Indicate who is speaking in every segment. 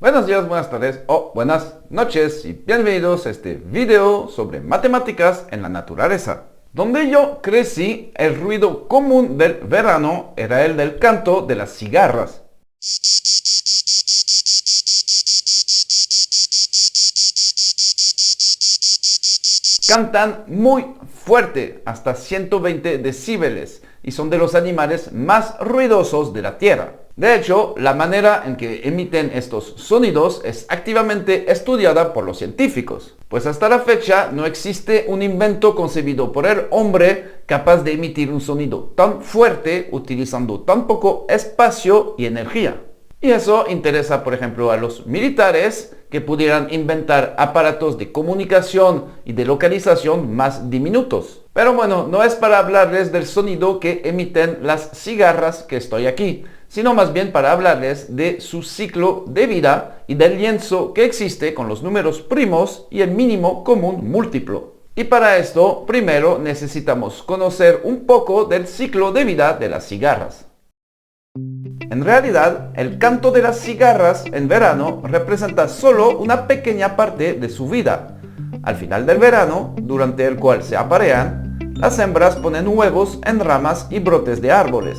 Speaker 1: Buenos días, buenas tardes o buenas noches y bienvenidos a este video sobre matemáticas en la naturaleza. Donde yo crecí, el ruido común del verano era el del canto de las cigarras. Cantan muy fuerte, hasta 120 decibeles, y son de los animales más ruidosos de la Tierra. De hecho, la manera en que emiten estos sonidos es activamente estudiada por los científicos, pues hasta la fecha no existe un invento concebido por el hombre capaz de emitir un sonido tan fuerte utilizando tan poco espacio y energía. Y eso interesa, por ejemplo, a los militares que pudieran inventar aparatos de comunicación y de localización más diminutos. Pero bueno, no es para hablarles del sonido que emiten las cigarras que estoy aquí, sino más bien para hablarles de su ciclo de vida y del lienzo que existe con los números primos y el mínimo común múltiplo. Y para esto, primero necesitamos conocer un poco del ciclo de vida de las cigarras. En realidad, el canto de las cigarras en verano representa solo una pequeña parte de su vida. Al final del verano, durante el cual se aparean, las hembras ponen huevos en ramas y brotes de árboles,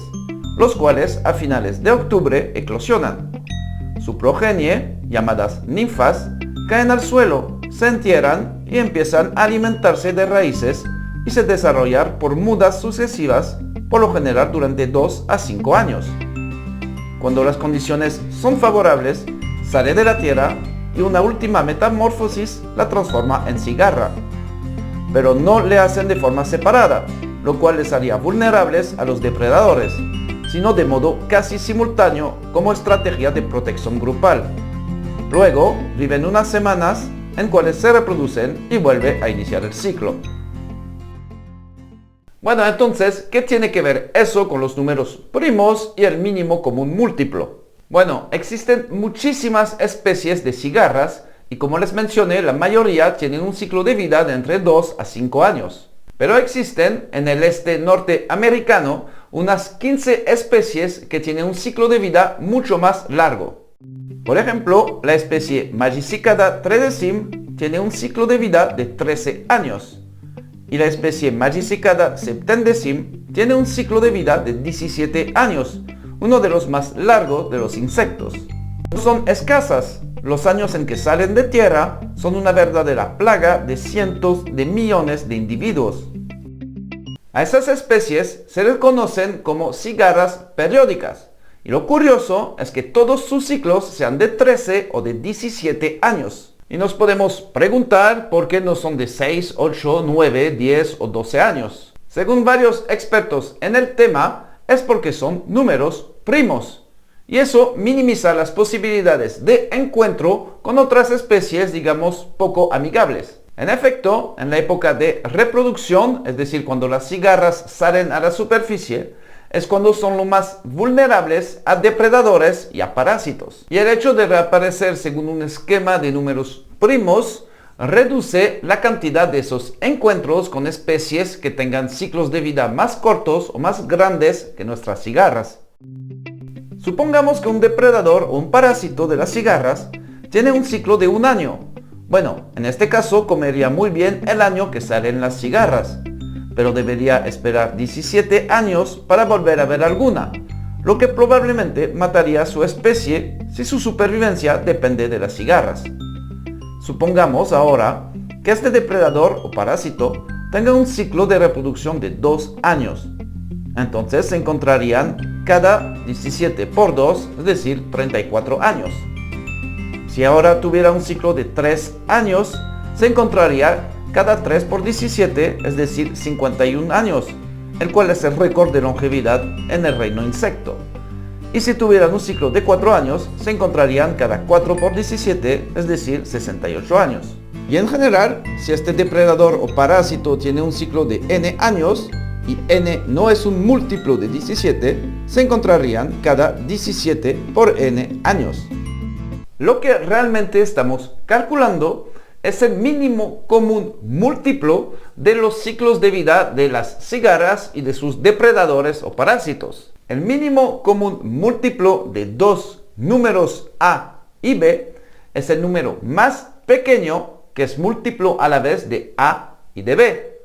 Speaker 1: los cuales a finales de octubre eclosionan. Su progenie, llamadas ninfas, caen al suelo, se entierran y empiezan a alimentarse de raíces y se desarrollar por mudas sucesivas, por lo general durante 2 a 5 años. Cuando las condiciones son favorables, sale de la tierra y una última metamorfosis la transforma en cigarra. Pero no le hacen de forma separada, lo cual les haría vulnerables a los depredadores, sino de modo casi simultáneo como estrategia de protección grupal. Luego viven unas semanas en cuales se reproducen y vuelve a iniciar el ciclo. Bueno, entonces, ¿qué tiene que ver eso con los números primos y el mínimo común múltiplo? Bueno, existen muchísimas especies de cigarras y como les mencioné, la mayoría tienen un ciclo de vida de entre 2 a 5 años. Pero existen en el este norteamericano unas 15 especies que tienen un ciclo de vida mucho más largo. Por ejemplo, la especie Magicicada tredecim tiene un ciclo de vida de 13 años. Y la especie Magicicada septendecim tiene un ciclo de vida de 17 años, uno de los más largos de los insectos. Son escasas. Los años en que salen de tierra son una verdadera plaga de cientos de millones de individuos. A esas especies se les conocen como cigarras periódicas. Y lo curioso es que todos sus ciclos sean de 13 o de 17 años. Y nos podemos preguntar por qué no son de 6, 8, 9, 10 o 12 años. Según varios expertos en el tema, es porque son números primos. Y eso minimiza las posibilidades de encuentro con otras especies, digamos, poco amigables. En efecto, en la época de reproducción, es decir, cuando las cigarras salen a la superficie, es cuando son lo más vulnerables a depredadores y a parásitos. Y el hecho de reaparecer según un esquema de números primos reduce la cantidad de esos encuentros con especies que tengan ciclos de vida más cortos o más grandes que nuestras cigarras. Supongamos que un depredador o un parásito de las cigarras tiene un ciclo de 1 año. Bueno, en este caso comería muy bien el año que salen las cigarras, pero debería esperar 17 años para volver a ver alguna, lo que probablemente mataría a su especie si su supervivencia depende de las cigarras. Supongamos ahora que este depredador o parásito tenga un ciclo de reproducción de 2 años. Entonces se encontrarían cada 17 por 2, es decir, 34 años. Si ahora tuviera un ciclo de 3 años, se encontraría cada 3 por 17, es decir, 51 años, el cual es el récord de longevidad en el reino insecto. Y si tuvieran un ciclo de 4 años, se encontrarían cada 4 por 17, es decir, 68 años. Y en general, si este depredador o parásito tiene un ciclo de n años, y n no es un múltiplo de 17, se encontrarían cada 17 por n años. Lo que realmente estamos calculando es el mínimo común múltiplo de los ciclos de vida de las cigarras y de sus depredadores o parásitos. El mínimo común múltiplo de dos números A y b es el número más pequeño que es múltiplo a la vez de a y de b.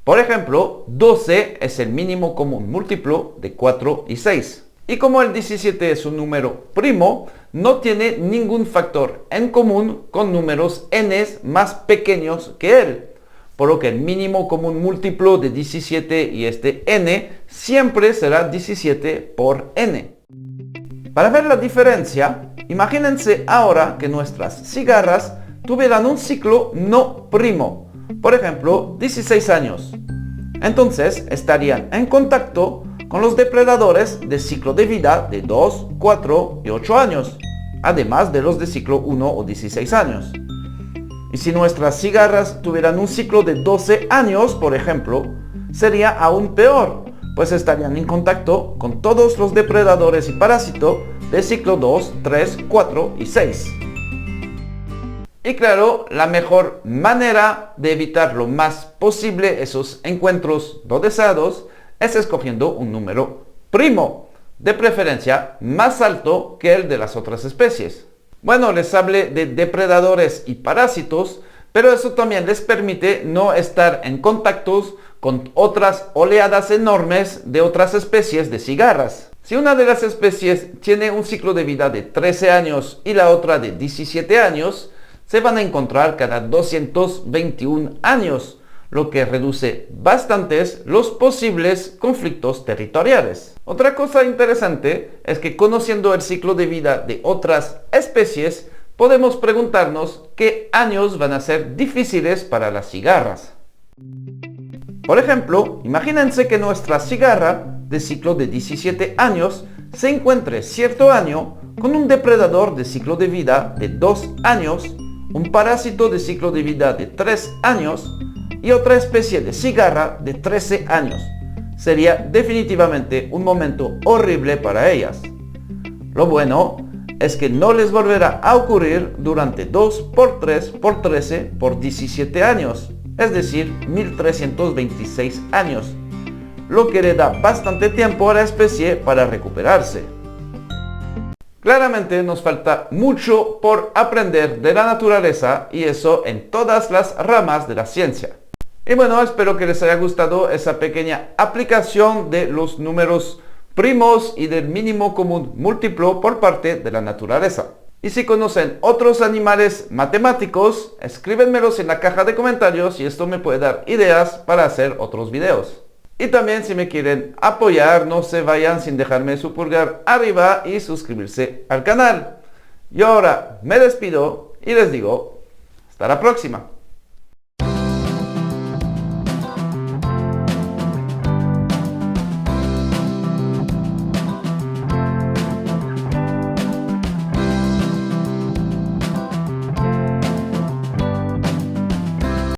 Speaker 1: Por ejemplo, 12 es el mínimo común múltiplo de 4 y 6. Y como el 17 es un número primo, no tiene ningún factor en común con números n más pequeños que él, por lo que el mínimo común múltiplo de 17 y este n siempre será 17 por n. Para ver la diferencia, imagínense ahora que nuestras cigarras tuvieran un ciclo no primo, por ejemplo, 16 años. Entonces estarían en contacto con los depredadores de ciclo de vida de 2, 4 y 8 años, además de los de ciclo 1 o 16 años. Y si nuestras cigarras tuvieran un ciclo de 12 años, por ejemplo, sería aún peor, pues estarían en contacto con todos los depredadores y parásitos de ciclo 2, 3, 4 y 6. Y claro, la mejor manera de evitar lo más posible esos encuentros no deseados es escogiendo un número primo, de preferencia más alto que el de las otras especies. Bueno, les hablé de depredadores y parásitos, pero eso también les permite no estar en contactos con otras oleadas enormes de otras especies de cigarras. Si una de las especies tiene un ciclo de vida de 13 años y la otra de 17 años, se van a encontrar cada 221 años, lo que reduce bastantes los posibles conflictos territoriales. Otra cosa interesante es que conociendo el ciclo de vida de otras especies, podemos preguntarnos qué años van a ser difíciles para las cigarras. Por ejemplo, imagínense que nuestra cigarra de ciclo de 17 años se encuentre cierto año con un depredador de ciclo de vida de 2 años, un parásito de ciclo de vida de 3 años y otra especie de cigarra de 13 años. Sería definitivamente un momento horrible para ellas. Lo bueno es que no les volverá a ocurrir durante 2 por 3 por 13 por 17 años, es decir, 1326 años, lo que le da bastante tiempo a la especie para recuperarse. Claramente nos falta mucho por aprender de la naturaleza y eso en todas las ramas de la ciencia. Y bueno, espero que les haya gustado esa pequeña aplicación de los números primos y del mínimo común múltiplo por parte de la naturaleza. Y si conocen otros animales matemáticos, escríbenmelos en la caja de comentarios y esto me puede dar ideas para hacer otros videos. Y también si me quieren apoyar, no se vayan sin dejarme su pulgar arriba y suscribirse al canal. Yo ahora me despido y les digo, hasta la próxima.